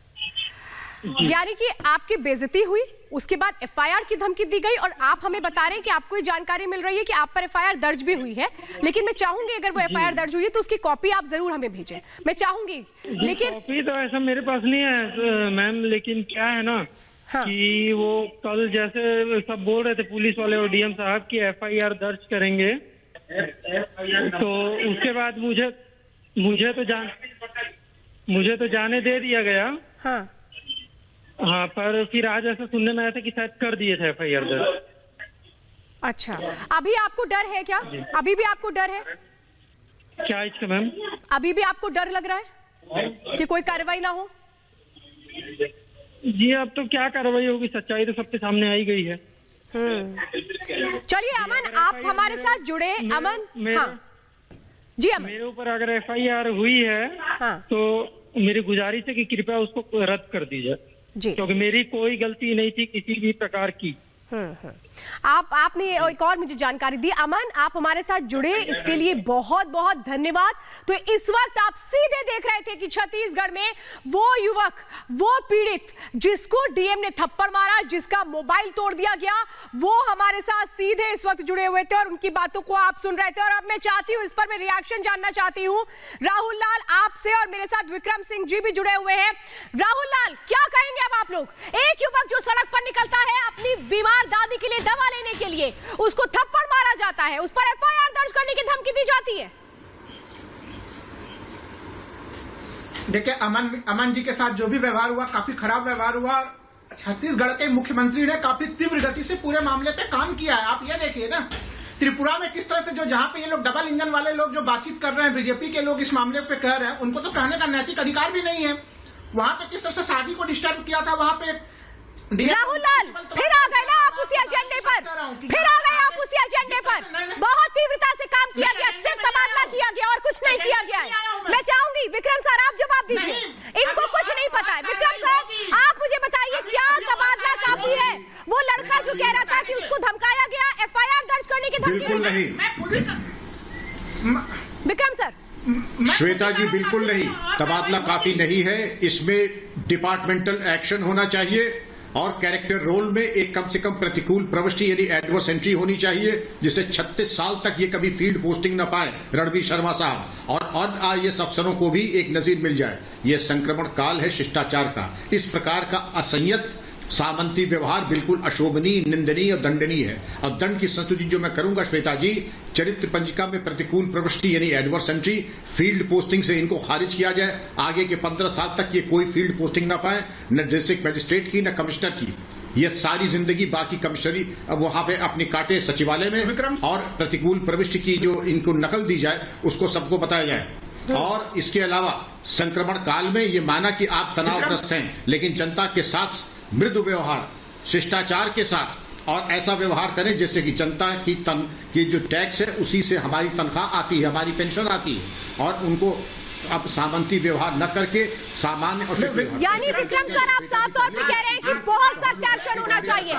यानी कि आपकी बेइज्जती हुई, उसके बाद FIR की धमकी दी गई और आप हमें बता रहे हैं कि आपको ये जानकारी मिल रही है कि आप पर FIR दर्ज भी हुई है। लेकिन मैं चाहूंगी अगर वो FIR दर्ज हुई है तो उसकी कॉपी आप जरूर हमें भेजें, मैं चाहूंगी। लेकिन कॉपी तो ऐसा मेरे पास नहीं है मैम, लेकिन क्या है ना, हाँ, कि वो कल जैसे सब बोल रहे थे पुलिस वाले और डीएम साहब की FIR दर्ज करेंगे, तो उसके बाद मुझे तो जाने दे दिया गया। हाँ, पर फिर आज ऐसा सुनने में आया था कि शायद कर दिए थे FIR दर्ज। अच्छा, अभी आपको डर है क्या? अभी भी आपको डर है क्या इसका मैम? अभी भी आपको डर लग रहा है कि कोई कार्रवाई ना हो? जी, अब तो क्या कार्रवाई होगी, सच्चाई तो सबके सामने आई गई है। चलिए अमन, आप हमारे साथ जुड़े। अमन, हाँ जी अमन, मेरे ऊपर अगर FIR हुई है तो मेरी गुजारिश है कि कृपया उसको रद्द कर दीजिए, क्योंकि मेरी कोई गलती नहीं थी किसी भी प्रकार की। आपने एक और मुझे जानकारी दी। अमन, आप हमारे साथ जुड़े इसके लिए बहुत बहुत धन्यवाद। तो इस वक्त आप सीधे देख रहे थे कि छत्तीसगढ़ में वो युवक, वो पीड़ित जिसको डीएम ने थप्पड़ मारा, जिसका मोबाइल तोड़ दिया गया, वो हमारे साथ सीधे इस वक्त जुड़े हुए थे और उनकी बातों को आप सुन रहे थे। और अब मैं चाहती हूं, इस पर मैं रिएक्शन जानना चाहती हूं राहुल लाल आपसे, और मेरे साथ विक्रम सिंह जी भी जुड़े हुए हैं। राहुल लाल, क्या कहेंगे अब आप लोग? एक युवक जो सड़क पर निकलता है अपनी बीमार दादी के लिए दवा लेने के लिए, उसको थप्पड़ मारा जाता है, उस पर FIR दर्ज करने की धमकी दी जाती है। देखिए, अमन जी के साथ जो भी व्यवहार हुआ काफी खराब व्यवहार हुआ। छत्तीसगढ़ के मुख्यमंत्री ने काफी तीव्र गति से पूरे मामले पे काम किया है। आप ये देखिए ना, त्रिपुरा में किस तरह से जो जहां पे ये लोग डबल इंजन वाले लोग जो बातचीत कर रहे हैं, बीजेपी के लोग इस मामले पे कह रहे हैं, उनको तो कहने का नैतिक अधिकार भी नहीं है। वहां पे किस तरह से शादी को डिस्टर्ब किया था, वहां पे राहुल लाल फिर आ गए ना आप उसी एजेंडे पर, फिर आ गए आप उसी एजेंडे पर। बहुत तीव्रता से काम किया गया, सिर्फ तबादला किया गया और कुछ नहीं किया गया है। मैं चाहूंगी विक्रम सर आप जवाब दीजिए, इनको कुछ नहीं पता है। विक्रम सर आप मुझे बताइए, क्या तबादला काफी है? वो लड़का जो कह रहा था कि उसको धमकाया गया, FIR दर्ज करने की धमकी? बिल्कुल नहीं विक्रम सर। श्वेता जी, बिल्कुल नहीं। तबादला काफी नहीं है, इसमें डिपार्टमेंटल एक्शन होना चाहिए और कैरेक्टर रोल में एक कम से कम प्रतिकूल प्रविष्टि यानी एडवर्स एंट्री होनी चाहिए, जिसे 36 साल तक ये कभी फील्ड पोस्टिंग न पाए रणवीर शर्मा साहब, और IAS अफसरों को भी एक नजीर मिल जाए। ये संक्रमण काल है शिष्टाचार का। इस प्रकार का असंयत सामंती व्यवहार बिल्कुल अशोभनीय, निंदनीय और दंडनीय है। और दंड की संस्तुति जो मैं करूंगा श्वेता जी, चरित्र पंजिका में प्रतिकूल प्रविष्टि यानी एडवर्स एंट्री, फील्ड पोस्टिंग से इनको खारिज किया जाए। आगे के 15 साल तक ये कोई फील्ड पोस्टिंग ना पाए, न डिस्ट्रिक्ट मजिस्ट्रेट की न कमिश्नर की। ये सारी जिंदगी बाकी कमिश्नरी अब वहां पे अपनी काटे सचिवालय में, और प्रतिकूल प्रविष्टि की जो इनको नकल दी जाए उसको सबको बताया जाए। और इसके अलावा संक्रमण काल में ये माना कि आप तनावग्रस्त हैं, लेकिन जनता के साथ मृदु व्यवहार, शिष्टाचार के साथ, और ऐसा व्यवहार करें जैसे कि जनता की जो टैक्स है उसी से हमारी तनख्वाह आती है, हमारी पेंशन आती है, और उनको अब सामंती व्यवहार न करके सामान्य और यानी विक्रम सर आप साफ तौर पे कह रहे हैं कि बहुत सख्त एक्शन होना चाहिए।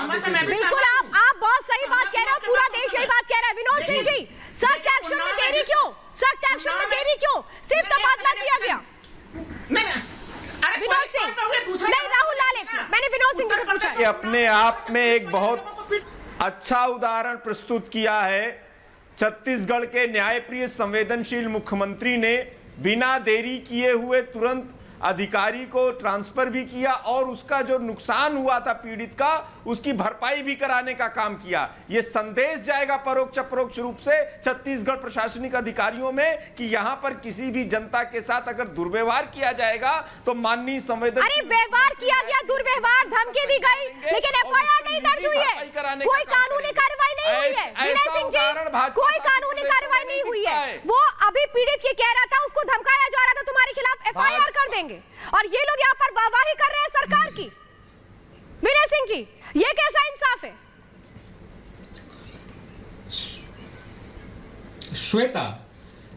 बिल्कुल आप बहुत सही बात कह रहे हो, पूरा देश यही बात कह रहा है। विनोद सिंह जी, सख्त एक्शन में देरी क्यों? सख्त एक्शन में देरी क्यों? सिर्फ तबादला किया गया। विनोद सिंह नहीं, राहुल लाल, मैंने विनोद सिंह से पूछा। ये अपने आप में एक बहुत अच्छा उदाहरण प्रस्तुत किया है। छत्तीसगढ़ के न्यायप्रिय संवेदनशील मुख्यमंत्री ने बिना देरी किए हुए तुरंत अधिकारी को ट्रांसफर भी किया और उसका जो नुकसान हुआ था पीड़ित का, उसकी भरपाई भी कराने का काम किया। ये संदेश जाएगा परोक्ष अपरोक्ष रूप से छत्तीसगढ़ प्रशासनिक अधिकारियों में कि यहां पर किसी भी जनता के साथ अगर दुर्व्यवहार किया जाएगा तो माननीय संवेदन। अरे व्यवहार किया गया, दुर्व्यवहार, धमकी दी गई, लेकिन FIR नहीं दर्ज हुई है, कोई कानूनी कार्रवाई नहीं हुई है। विनय सिंह जी, कोई कानूनी कार्रवाई नहीं हुई है। वो अभी पीड़ित की कह रहा था, उसको धमकाया जा रहा था, तुम्हारे खिलाफ FIR कर देंगे, और ये लोग यहाँ पर वाहवाही कर रहे हैं सरकार की। विनय सिंह जी, ये कैसा इंसाफ है? श्वेता,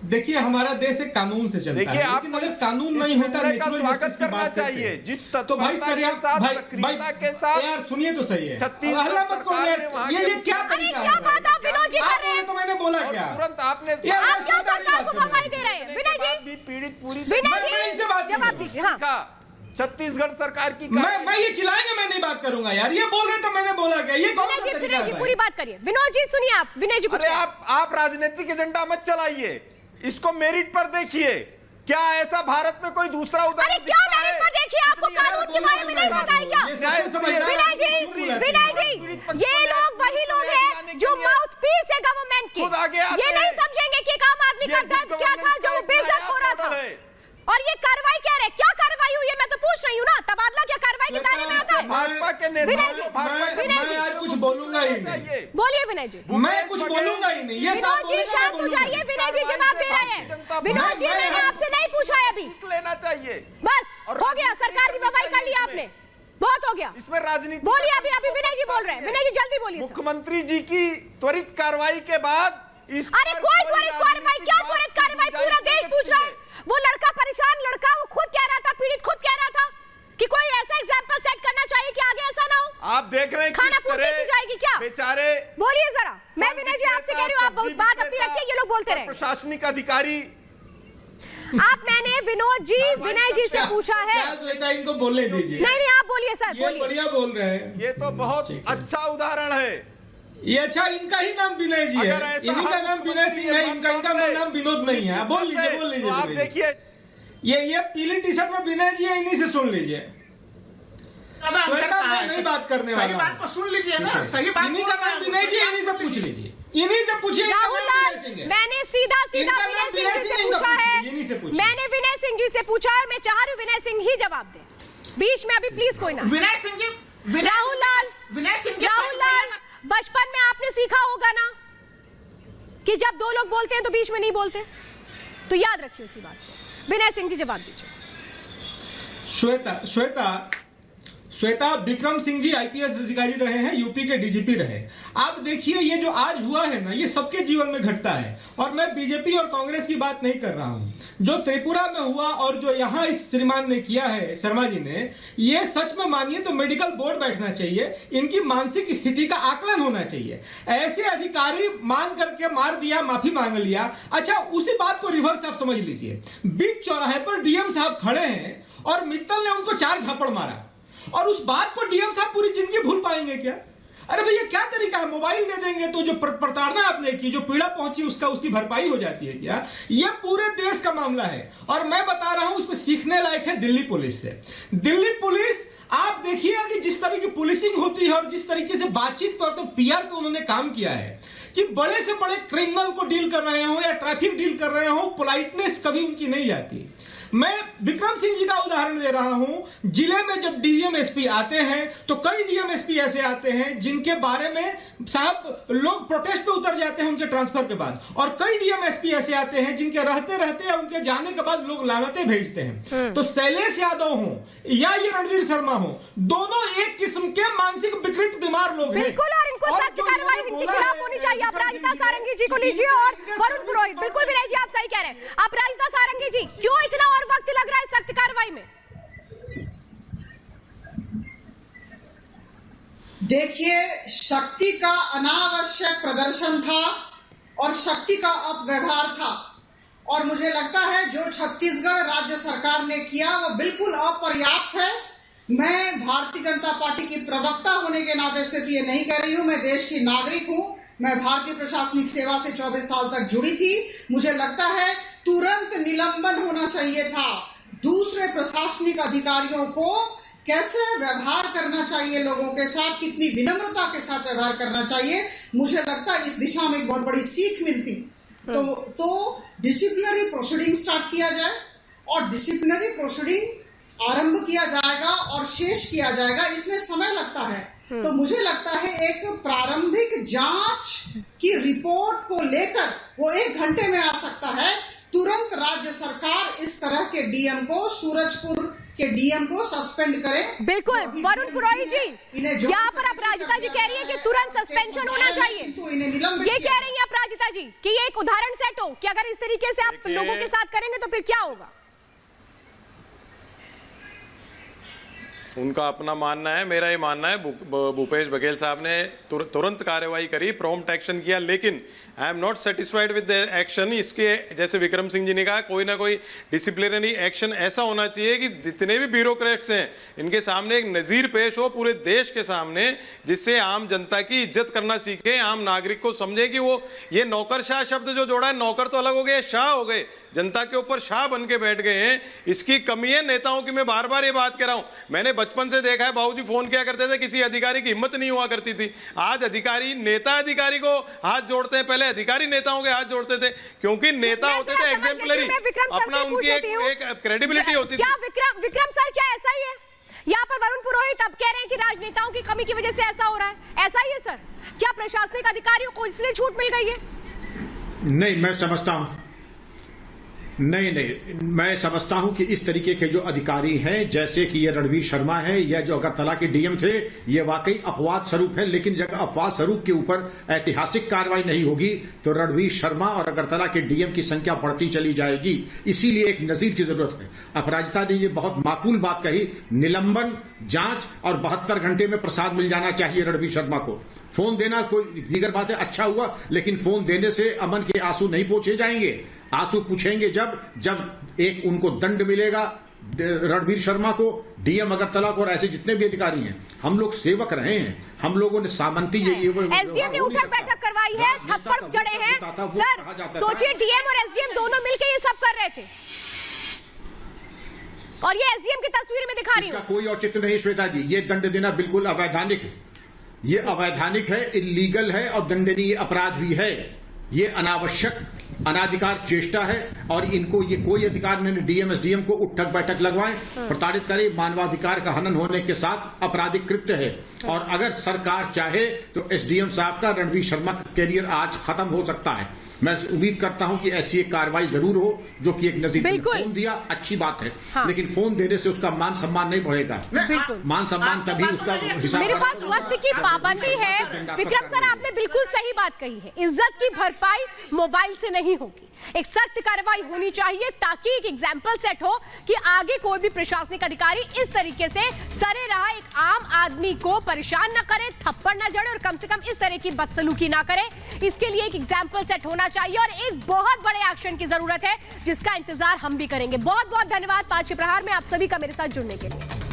देखिए हमारा देश एक कानून से चलता है, लेकिन अगर कानून नहीं होता नेचुरल जस्टिस की बात करते हैं, जिस तो भाई सर यार सुनिए तो सही है, हल्ला मत करो यार। ये क्या तरीका है? क्या बात आप विनोद जी कर रहे हैं? तो मैंने बोला क्या? तुरंत आपने आप क्यों सरकार को वाहवाही दे रहे हैं? विनय जी, पीड़ित पूरी विनय जी जवाब दीजिए। हाँ, छत्तीसगढ़ सरकार की मैं ये चिल्लाएंगे, मैं नहीं बात करूंगा यार। ये बोल रहे तो मैंने बोला क्या? ये कौन सा तरीका है? पूरी बात करिए। विनोद जी सुनिए, आप विनय जी कुछ आप राजनीतिक एजेंडा मत चलाइए, इसको मेरिट पर देखिए। क्या ऐसा भारत में कोई दूसरा उदाहरण? अरे क्या मेरिट पर देखिए? आपको कानून के बारे में नहीं पता है क्या? विनय जी, ये लोग वही लोग हैं जो माउथ पीस है गवर्नमेंट के। ये नहीं समझेंगे कि एक आम आदमी का दर्द क्या था जो बेइज्जत हो रहा था। और ये कार्रवाई कह रहे, क्या कार्रवाई हुई है? मैं तो पूछ रही हूँ ना, तबादला क्या कार्रवाई के दायरे में आता है? भाजपा के नेता मैं आज कुछ बोलूंगा ही नहीं। बोलिए विनय जी। मैं कुछ बोलूंगा ही नहीं। ये विनोद जी शांत हो जाइए। विनय जी जवाब दे रहे हैं। विनोद जी मैंने आपसे नहीं पूछा है अभी। लेना चाहिए बस हो गया, सरकार की वाहवाही कर लिया आपने, बहुत हो गया। इसमें राजनीति बोलिए। अभी विनय जी बोल रहे हैं। विनय जी जल्दी बोलिए। मुख्यमंत्री जी की त्वरित कार्रवाई के बाद अरे कोई त्वरित कार्रवाई? क्या त्वरित कार्रवाई? पूरा देश पूछ रहा है। वो लड़का परेशान लड़का, वो खुद कह रहा था, पीड़ित खुद कह रहा था कि कोई ऐसा एग्जाम्पल सेट करना चाहिए कि आगे ऐसा ना हो। आप देख रहे हैं खाना पूर्ति की जाएगी क्या? बेचारे बोलिए जरा। मैं विनय जी आपसे कह रही हूँ, आप बहुत बात अपनी रखिए, ये लोग बोलते रहे। प्रशासनिक अधिकारी मैंने विनय जी से पूछा है। इनको बोलने दीजिए। नहीं आप बोलिए सर, बोलिए। बढ़िया बोल रहे हैं। ये तो बहुत अच्छा उदाहरण है। ये अच्छा, इनका ही नाम विनय जी है, इन्हीं का नाम विनय सिंह है, इनका नाम विनोद नहीं है। बोल लीजिए। आप देखिए, ये पीली टी शर्ट में विनय जी है, इन्हीं से सुन लीजिए। मैं नहीं बात करने वाला। सही बात को सुन लीजिए ना, सही बात। इन्हीं का नाम विनय जी है, इन्हीं से पूछ लीजिए। इन्हीं से पूछिए। राहुल लाल, मैंने सीधा विनय सिंह जी से पूछा है, मैंने विनय सिंह जी से पूछा है, मैं चाह रही हूँ विनय सिंह ही जवाब दे बीच में, अभी प्लीज कोई ना। विनय सिंह जी, राहुल लाल, बचपन में आपने सीखा होगा ना कि जब दो लोग बोलते हैं तो बीच में नहीं बोलते, तो याद रखिए उसी बात को। विनय सिंह जी जवाब दीजिए। श्वेता विक्रम सिंह जी आईपीएस अधिकारी रहे हैं, यूपी के डीजीपी रहे। आप देखिए ये जो आज हुआ है ना, ये सबके जीवन में घटता है, और मैं बीजेपी और कांग्रेस की बात नहीं कर रहा हूं। जो त्रिपुरा में हुआ और जो यहां इस श्रीमान ने किया है, शर्मा जी ने, ये सच में मानिए तो मेडिकल बोर्ड बैठना चाहिए, इनकी मानसिक स्थिति का आकलन होना चाहिए। ऐसे अधिकारी मान करके मार दिया, माफी मांग लिया, अच्छा उसी बात को रिवर्स आप समझ लीजिए। बीच चौराहे पर डीएम साहब खड़े हैं और मित्तल ने उनको 4 झापड़ मारा, और उस बात को डीएम साहब पूरी जिंदगी भूल पाएंगे क्या? अरे भैया क्या तरीका है, मोबाइल दे देंगे तो जो प्रताड़ना आपने की, जो पीड़ा पहुंची उसकी भरपाई हो जाती है क्या? ये पूरे देश का मामला है, और मैं बता रहा हूं उसमें सीखने लायक है दिल्ली पुलिस से। दिल्ली पुलिस आप देखिए कि जिस तरह की पुलिसिंग होती है और जिस तरीके से बातचीत पर, तो पीआर पे उन्होंने काम किया है कि बड़े से बड़े क्रिमिनल को डील कर रहे हो या ट्रैफिक डील कर रहे हो, पोलाइटनेस कभी उनकी नहीं जाती। मैं विक्रम सिंह जी का उदाहरण दे रहा हूं। जिले में जब डीएम एसपी आते हैं तो कई डीएम एसपी ऐसे आते हैं जिनके बारे में साहब लोग प्रोटेस्ट पे उतर जाते हैं उनके ट्रांसफर के बाद, और कई डीएम एसपी ऐसे आते हैं जिनके रहते रहते या उनके जाने के बाद लोग लानतें भेजते हैं। तो शैलेश यादव हो या ये रणवीर शर्मा हो, दोनों एक किस्म के मानसिक विकृत बीमार लोग हैं। बिल्कुल, और इनको सख्त कार्रवाई इनके खिलाफ होनी चाहिए। अपराजिता सारंगी जी को लीजिए और वरुण पुरोहित। बिल्कुल विनय जी आप सही कह रहे हैं। अपराजिता सारंगी जी, क्यों इतना और वक्त लग रहा है सख्त कार्रवाई में? देखिए, शक्ति का अनावश्यक प्रदर्शन था और शक्ति का अपव्यवहार था, और मुझे लगता है जो छत्तीसगढ़ राज्य सरकार ने किया वो बिल्कुल अपर्याप्त है। मैं भारतीय जनता पार्टी की प्रवक्ता होने के नाते सिर्फ ये नहीं कर रही हूं, मैं देश की नागरिक हूं। मैं भारतीय प्रशासनिक सेवा से 24 साल तक जुड़ी थी। मुझे लगता है तुरंत निलंबन होना चाहिए था। दूसरे प्रशासनिक अधिकारियों को कैसे व्यवहार करना चाहिए लोगों के साथ, कितनी विनम्रता के साथ व्यवहार करना चाहिए, मुझे लगता है इस दिशा में एक बहुत बड़ी सीख मिलती। तो डिसिप्लिनरी प्रोसीडिंग स्टार्ट किया जाए, और डिसिप्लिनरी प्रोसीडिंग आरंभ किया जाएगा और शेष किया जाएगा। इसमें समय लगता है, तो मुझे लगता है एक प्रारंभिक जांच की रिपोर्ट को लेकर वो 1 घंटे में आ सकता है। तुरंत राज्य सरकार इस तरह के डीएम को, सूरजपुर के डीएम को सस्पेंड करे। बिल्कुल वरुण पुरोहित जी, यहाँ पर अपराजिता जी कह रही है कि तुरंत सस्पेंशन होना चाहिए। ये कह रही है अपराजिता जी कि ये एक उदाहरण सेट हो कि अगर इस तरीके से आप लोगों के साथ करेंगे तो फिर क्या होगा? उनका अपना मानना है, मेरा ये मानना है भूपेश बघेल साहब ने तुरंत कार्रवाई करी, प्रॉम्प्ट एक्शन किया, लेकिन I am not satisfied with the action. इसके जैसे विक्रम सिंह जी ने कहा, कोई ना कोई डिसिप्लिनरी एक्शन ऐसा होना चाहिए कि जितने भी ब्यूरोक्रेट्स हैं इनके सामने एक नज़ीर पेश हो पूरे देश के सामने, जिससे आम जनता की इज्जत करना सीखे, आम नागरिक को समझे कि वो ये नौकरशाह शब्द जो जोड़ा है, नौकर तो अलग हो गए, शाह हो गए, जनता के ऊपर शाह बन के बैठ गए हैं। इसकी कमी है नेताओं की। मैं बार बार ये बात कह रहा हूं, मैंने बचपन से देखा है, बाबूजी फोन किया करते थे, किसी अधिकारी की हिम्मत नहीं हुआ करती थी। आज अधिकारी, नेता अधिकारी को हाथ जोड़ते हैं, पहले अधिकारी नेताओं के हाथ जोड़ते थे, क्योंकि नेता होते थे एग्जाम्पलरी, अपना उनकी एक क्रेडिबिलिटी होती थी। क्या विक्रम सर, क्या ऐसा ही है? यहाँ पर वरुण पुरोहित अब कह रहे हैं कि राजनेताओं की कमी की वजह से ऐसा हो रहा है, ऐसा ही है सर? क्या प्रशासनिक अधिकारियों को इसलिए छूट मिल गई है? नहीं, मैं समझता हूं, नहीं, मैं समझता हूं कि इस तरीके के जो अधिकारी हैं, जैसे कि ये रणवीर शर्मा है या जो अगरतला के डीएम थे, ये वाकई अपवाद स्वरूप है। लेकिन जब अपवाद स्वरूप के ऊपर ऐतिहासिक कार्रवाई नहीं होगी तो रणवीर शर्मा और अगरतला के डीएम की संख्या बढ़ती चली जाएगी। इसीलिए एक नजीर की जरूरत है। अपराजिता ने ये बहुत माकूल बात कही, निलंबन, जांच और 72 घंटे में प्रसाद मिल जाना चाहिए रणवीर शर्मा को। फोन देना कोई दीगर बात है, अच्छा हुआ, लेकिन फोन देने से अमन के आंसू नहीं पोंछे जाएंगे। आंसू पूछेंगे जब एक उनको दंड मिलेगा, रणवीर शर्मा को, डीएम अगरतला को और ऐसे जितने भी अधिकारी हैं। हम लोग सेवक रहे हैं, हम लोगों ने सामंती एसडीएम ने उठक बैठक करवाई है, थप्पड़ जड़े हैं सर। सोचिए डीएम और एसडीएम दोनों मिलकर ये सब कर रहे थे, और ये एसडीएम की तस्वीर में दिखा रही हूं। इसका कोई औचित्य नहीं श्वेता जी, ये दंड देना बिल्कुल अवैधानिक है। ये अवैधानिक है, इल्लीगल है और दंडनीय अपराध भी है। ये अनावश्यक अनाधिकार चेष्टा है और इनको ये कोई अधिकार नहीं। डीएम एसडीएम को उठक बैठक लगवाएं, प्रताड़ित करें, मानवाधिकार का हनन होने के साथ आपराधिक कृत्य है। और अगर सरकार चाहे तो एसडीएम साहब का, रणवीर शर्मा का कैरियर आज खत्म हो सकता है। मैं उम्मीद करता हूं कि ऐसी एक कार्रवाई जरूर हो, जो कि एक नजीर फोन दिया अच्छी बात है, लेकिन फोन देने से उसका मान सम्मान नहीं बढ़ेगा। मान सम्मान तभी उसका हिसाब। मेरे पास वक्त की पाबंदी है। विक्रम सर, आपने बिल्कुल सही बात कही है। इज्जत की भरपाई मोबाइल से नहीं होगी, एक सख्त कार्रवाई होनी चाहिए ताकि एक एग्जाम्पल सेट हो कि आगे कोई भी प्रशासनिक अधिकारी इस तरीके से सरे रहा एक आम आदमी को परेशान ना करे, थप्पड़ ना जड़े और कम से कम इस तरह की बदसलूकी ना करे। इसके लिए एक एग्जाम्पल सेट होना चाहिए और एक बहुत बड़े एक्शन की जरूरत है, जिसका इंतजार हम भी करेंगे। बहुत बहुत धन्यवाद 5 के प्रहार में आप सभी का मेरे साथ जुड़ने के लिए।